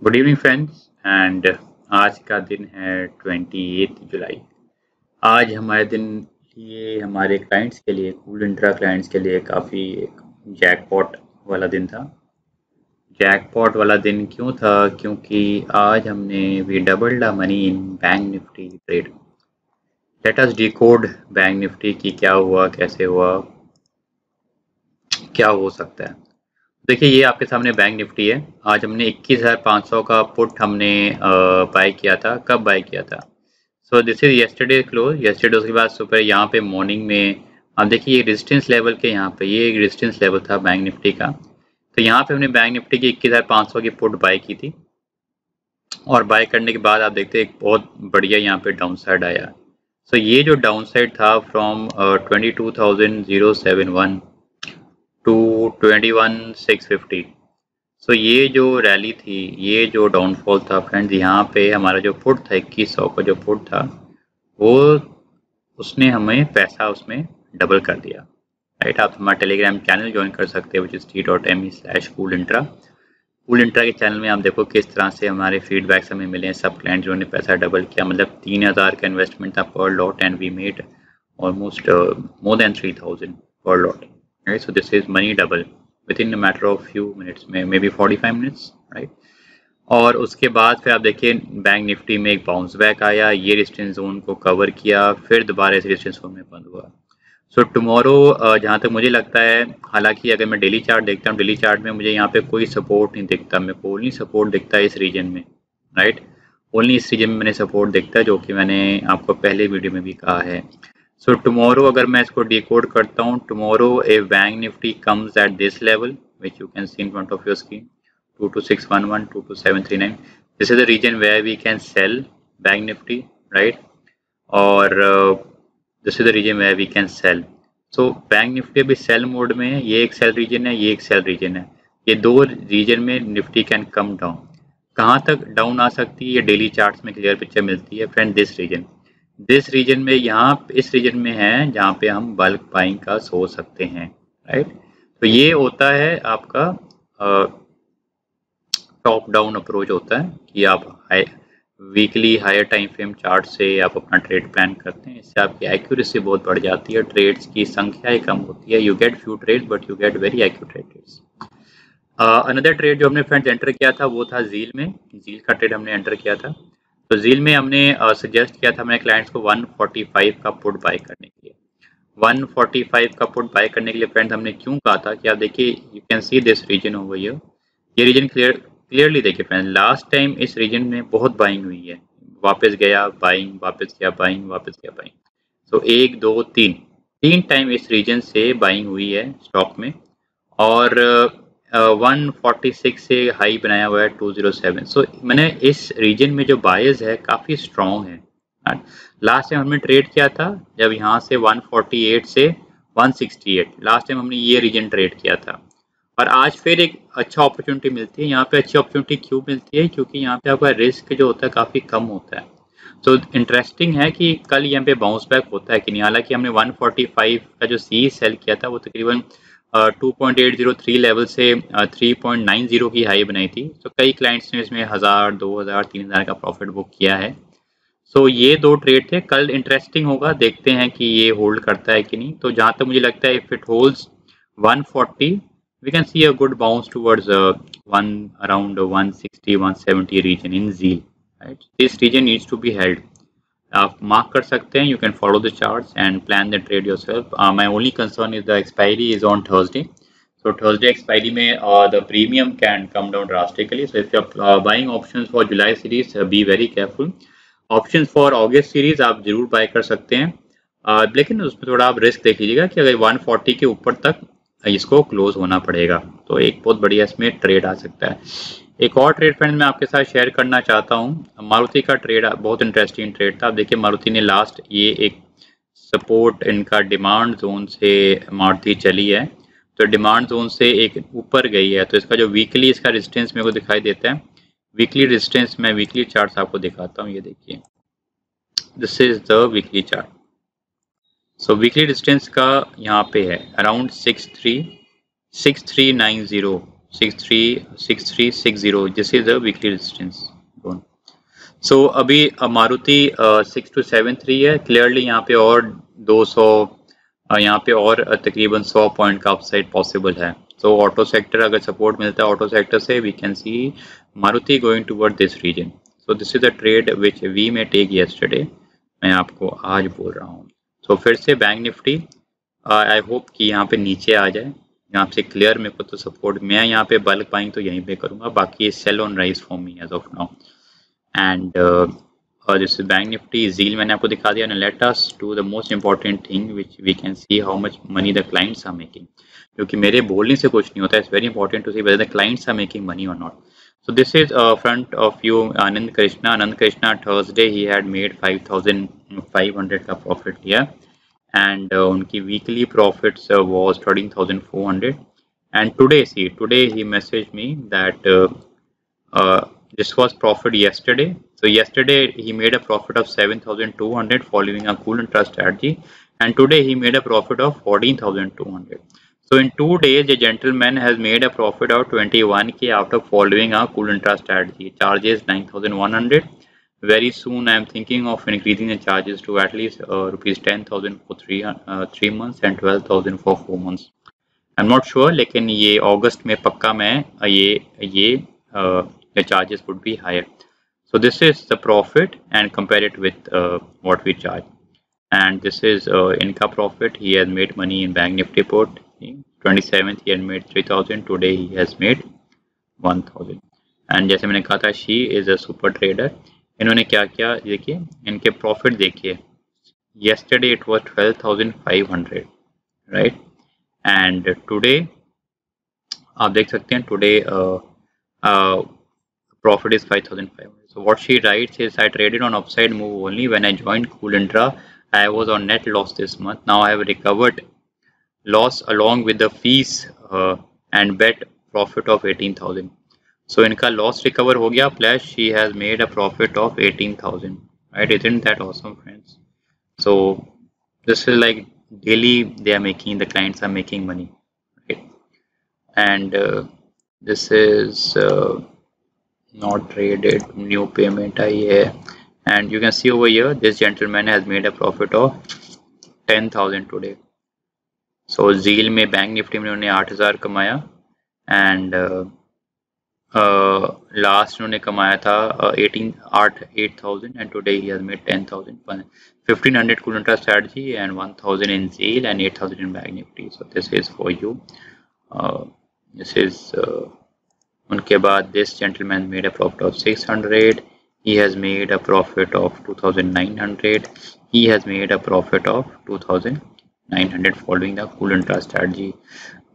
Good evening friends and आज का दिन है 28 जुलाई। आज हमारे दिन ये हमारे क्लाइंट्स के लिए कूल इंट्रा क्लाइंट्स के लिए काफ़ी एक जैकपॉट वाला दिन था। जैकपॉट वाला दिन क्यों था? क्योंकि आज हमने we doubled the money in bank Nifty trade. Let us decode bank Nifty की क्या हुआ, कैसे हुआ, क्या हो सकता है। देखिए ये आपके सामने बैंक निफ्टी है। आज हमने 21,500 का पुट हमने बाय किया था। कब बाय किया था? सो this is yesterday close. Yesterday उसके बाद सुपर यहाँ पे मॉर्निंग में आप देखिए ये रेजिस्टेंस लेवल के यहाँ पे ये एक रेजिस्टेंस लेवल था बैंक निफ्टी का। तो यहाँ पे हमने बैंक निफ्टी की 21,500 की पुट बाय की थी और बाय करने के बाद आप देखते हैं एक बहुत बढ़िया यहाँ पे डाउन साइड आया। सो ये जो डाउन साइड था फ्रॉम 22,071 टू 21,650। सो ये जो रैली थी, ये जो डाउनफॉल था फ्रेंड्स, यहाँ पे हमारा जो पुट था 2100 का जो पुट था वो उसने हमें पैसा उसमें डबल कर दिया। राइट, आप हमारा टेलीग्राम चैनल ज्वाइन कर सकते हैं which is t.me/cool intra. Cool intra के चैनल में आप देखो किस तरह से हमारे फीडबैक्स हमें मिले हैं। सब क्लाइंट जिन्होंने पैसा डबल किया, मतलब 3,000 का इन्वेस्टमेंट था per lot and we made almost more than 3,000 per lot. Right, so this is money double within a matter of few minutes में, मे बी 45 मिनट्स। राइट, और उसके बाद फिर आप देखिए बैंक निफ्टी में एक बाउंस बैक आया, ये रेजिस्टेंस जोन को कवर किया, फिर दोबारा इस रेजिस्टेंस जोन में बंद हुआ। सो टुमारो जहाँ तक मुझे लगता है, हालांकि अगर मैं डेली चार्ट देखता हूँ, डेली चार्ट में मुझे यहाँ पे कोई सपोर्ट नहीं दिखता, मेरे को ओनली सपोर्ट दिखता है इस रीजन में। राइट, ओनली इस रीजन में मैंने सपोर्ट दिखता है, जो कि मैंने आपको पहले वीडियो में भी कहा है। सो टुमारो अगर मैं इसको डिकोड करता हूँ, tomorrow a Bank Nifty comes at this level which you can see in front of your screen, 22,611, 22,739। This is the region where we can sell Bank Nifty. Right, और this is the region where we can sell. So Bank Nifty अभी sell mode में है, ये एक cell reason है, ये एक cell reason है। ये दो रीजन में निफ्टी कैन कम डाउन। कहाँ तक डाउन आ सकती है ये डेली चार्ट्स में क्लियर पिक्चर मिलती है फ्रेंड। दिस रीजन में, यहाँ इस रीजन में है जहाँ पे हम बल्क बाइंग का सोच सकते हैं। राइट, तो ये होता है आपका टॉप डाउन अप्रोच होता है कि आप weekly higher time frame chart से आप अपना ट्रेड प्लान करते हैं। इससे आपकी एक्यूरेसी बहुत बढ़ जाती है, ट्रेड्स की संख्या ही कम होती है। You get few trades but you get very accurate trades. Another trade जो हमने फ्रेंड्स एंटर किया था वो था जील में। जील का ट्रेड हमने एंटर किया था। तो जील में हमने सजेस्ट किया था अपने क्लाइंट्स को 145 का पुट बाय करने के लिए। 145 का पुट बाय करने के लिए फ्रेंड्स हमने क्यों कहा था कि आप देखिए you can see this region over here. ये रीजन क्लियरली देखिए फ्रेंड्स, लास्ट टाइम इस रीजन में बहुत बाइंग हुई है, वापस गया बाइंग, वापस गया बाइंग, वापस गया बाइंग। तो 1 2 3 टाइम इस रीजन से बाइंग हुई है स्टॉक में, और 146 से हाई बनाया हुआ है 207। सो मैंने इस रीजन में जो बायर्स है काफ़ी स्ट्रॉन्ग है। लास्ट टाइम हमने ट्रेड किया था जब यहाँ से 148 से 168, लास्ट टाइम हमने ये रीजन ट्रेड किया था। और आज फिर एक अच्छा अपॉर्चुनिटी मिलती है। यहाँ पे अच्छी अपॉर्चुनिटी क्यों मिलती है? क्योंकि यहाँ पे आपका रिस्क जो होता है काफ़ी कम होता है। तो इंटरेस्टिंग है कि कल यहाँ पे बाउंस बैक होता है कि नहीं। हालांकि हमने 145 का जो सी सेल किया था वो तकरीबन 2.803 लेवल से 3.90 की हाई बनाई थी। तो कई क्लाइंट्स ने इसमें 1000, 2000, 3000 का प्रॉफिट बुक किया है। सो ये दो ट्रेड थे। कल इंटरेस्टिंग होगा, देखते हैं कि ये होल्ड करता है कि नहीं। तो जहाँ तक मुझे लगता है if it holds 140 we can see a good bounce towards around 160 170 region in ZEAL. Right, this region needs to be held. आप मार्क कर सकते हैं, you can follow the charts and plan the trade yourself. My only concern is the expiry is on Thursday. So Thursday expiry में the premium can come down drastically. So if you are buying options for July series, be very careful. Options for August series आप जरूर bye कर सकते हैं, लेकिन उसमें थोड़ा आप रिस्क देख लीजिएगा कि अगर 140 के ऊपर तक इसको क्लोज होना पड़ेगा तो एक बहुत बढ़िया इसमें ट्रेड आ सकता है। एक और ट्रेड फ्रेंड मैं आपके साथ शेयर करना चाहता हूँ। मारुति का ट्रेड बहुत इंटरेस्टिंग ट्रेड था। आप देखिए मारुति ने लास्ट ये एक सपोर्ट इनका डिमांड जोन से मारुति चली है, तो डिमांड जोन से एक ऊपर गई है। तो इसका जो वीकली इसका रेजिस्टेंस मेरे को दिखाई देता है, वीकली रेजिस्टेंस मैं वीकली चार्ट आपको दिखाता हूँ। ये देखिए, this is the weekly chart. So weekly distance का यहाँ पे है around 6390। 6360. This is the weekly resistance zone. सो अभी मारुति 6273 है. क्लियरली यहाँ पे और 200 यहाँ पे और तकरीबन 100 पॉइंट का अपसाइड पॉसिबल है. सो ऑटो सेक्टर अगर सपोर्ट मिलता है ऑटो सेक्टर से, we can see Maruti going toward this region. So this is the trade which we may take yesterday. मैं आपको आज बोल रहा हूँ. सो फिर से बैंक निफ्टी आई होप कि यहाँ पे नीचे आ जाए. यहाँ से क्लियर मेरे को तो सपोर्ट, मैं यहाँ पे बल्क बाइंग तो यहीं पे करूँगा, बाकी sell on rise for me as of now. And this is bank Nifty. झील मैंने आपको दिखा दिया. Let us do the most important thing which we can see how much money the clients are making. क्योंकि मेरे बोलने से कुछ नहीं होता. It's very important to see whether the clients are making money और not. So this is front of you Anand Krishna. Anand Krishna Thursday he had made 5,500 का profit लिया. And उनकी weekly profits was 13,400. And today he messaged me that this was profit yesterday. So yesterday he made a profit of 7,200 following a cool and trust strategy, and today he made a profit of 14,200. So in 2 days the gentleman has made a profit of 21k after following a cool and trust strategy. Charges 9,100. Very soon I am thinking of increasing the charges to at least rupees 10,000 for 3 months and 12,000 for 4 months. I'm not sure, लेकिन ये अगस्त में पक्का मैं ये the charges would be higher. So this is the profit and compare it with what we charge. And this is Inca profit. He has made money in Bank Nifty put. 27th he had made 3,000. Today he has made 1,000. And जैसे मैंने कहा था, she is a super trader. इन्होंने क्या किया देखिए, इनके profit देखिए. Yesterday it was 12,500, right? And today आप देख सकते हैं, today profit is 5,500. So what she writes is, I traded on upside move only. When I joined Cool Intra, I was on net loss this month. Now I have recovered loss along with the fees and bet profit of 18,000. So इनका loss recover हो गया, plus she has made a profit of 18,000. Right? Isn't that awesome, friends? So this is like daily they are making, the clients are making money, right? And this is not traded, new payment आई है. And you can see over here, this gentleman has made a profit of 10,000 today. So झील में bank Nifty में उन्होंने 8,000 कमाया. And last उन्होंने कमाया था 8,000 and today he has made 10,000. 1,500 cool intra strategy and 1,000 in Zeal and 8,000 in Bank Nifty. So this is for you. This is उनके बाद this gentleman made a profit of 600. He has made a profit of 2,900. He has made a profit of 2,900 following the cool intra strategy.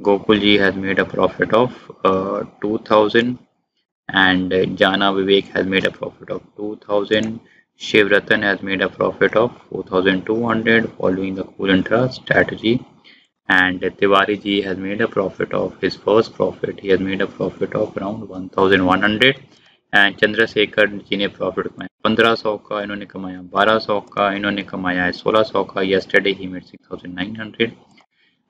Gokulji has made a profit of 2,000. And Jana Vivek has made a profit of 2,000. Shiv Ratan has made a profit of 4,200 following the cool intra strategy. And Tiwari ji has made a profit of his first profit. He has made a profit of around 1,100. And Chandrasekhar जी ने profit कमाया 1,500 का, इन्होंने कमाया 1,200 का, इन्होंने कमाया 1,600 का. Yesterday he made 6,900.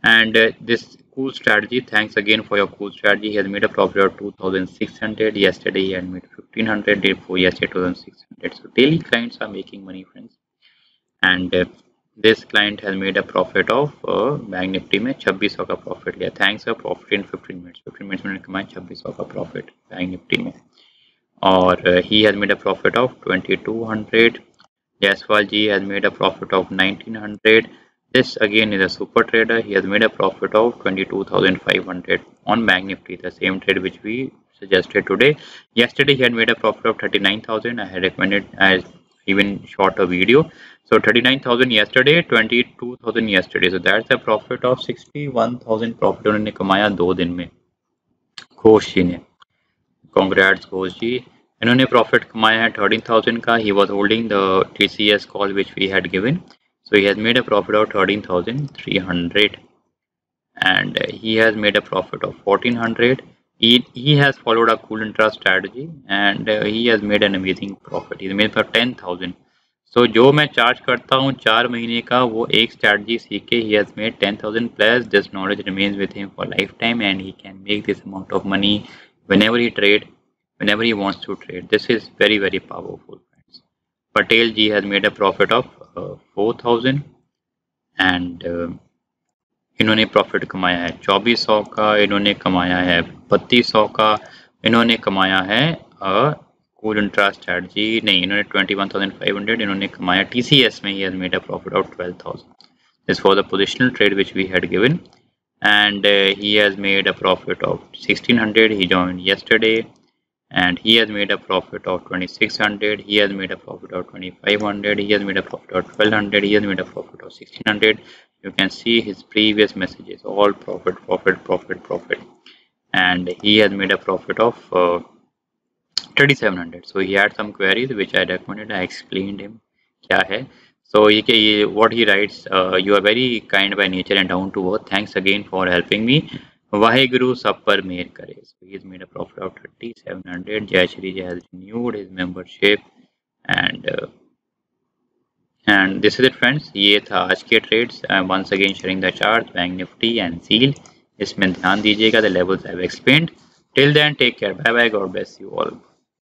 And this cool strategy, thanks again for your cool strategy. He has made a profit of 2,600. Yesterday he had made 1,500. Day before yesterday 2,600. So daily clients are making money, friends. And this client has made a profit of Bank Nifty में 2,600 का profit लिया. Thanks for profit in 15 minutes. 15 minutes में कमाया 2,600 का profit bank Nifty में. और he has made a profit of 2,200. Jaiswal ji has made a profit of 1,900. This again is a super trader. He has made a profit of 22,500 on Bank Nifty, the same trade which we suggested today. Yesterday he had made a profit of 39,000. I had recommended as even shorter video. So 39,000 yesterday, 22,000 yesterday. So that's a profit of 61,000 profit उन्होंने कमाया 2 दिन में. घोष जी ने, congrats Ghosh जी. इन्होंने profit कमाया है 13,000 का. He was holding the TCS call which we had given. So he has made a profit of 13,300. And he has made a profit of 1,400. He has followed a cool intra strategy and he has made an amazing profit. He made for 10,000. सो जो मैं charge करता हूँ 4 महीने का, वो एक strategy सीख के he has made 10,000 plus. This knowledge remains with him for lifetime and he can make this amount of money whenever he wants to trade. This is very, very powerful, friends. Patel ji has made a profit of 4,000 and इन्होंने profit कमाया है 2400 का, इन्होंने कमाया है 3200 का, इन्होंने कमाया है कूल इंट्रा स्ट्रैटेजी नहीं, इन्होंने 21,500 इन्होंने कमाया TCS में. He has made a profit of 12,000. This for the positional trade which we had given and he has made a profit of 1600. He joined yesterday and he has made a profit of 2600. He has made a profit of 2500. He has made a profit of 1200. He has made a profit of 1600. You can see his previous messages, all profit, profit, profit, profit, and he has made a profit of 3700. So he had some queries which I recommended. I explained him क्या है. So what he writes, you are very kind by nature and down to earth. Thanks again for helping me. Vaheguru सब पर मेहर करे. So he has made a profit of 3700. Jai Shri Jai has renewed his membership and this is it friends. ये था आज के ट्रेड्स. once again sharing the charts, bank Nifty and सील. इसमें ध्यान दीजिएगा the levels I have explained. Till then, take care. Bye bye. God bless you all.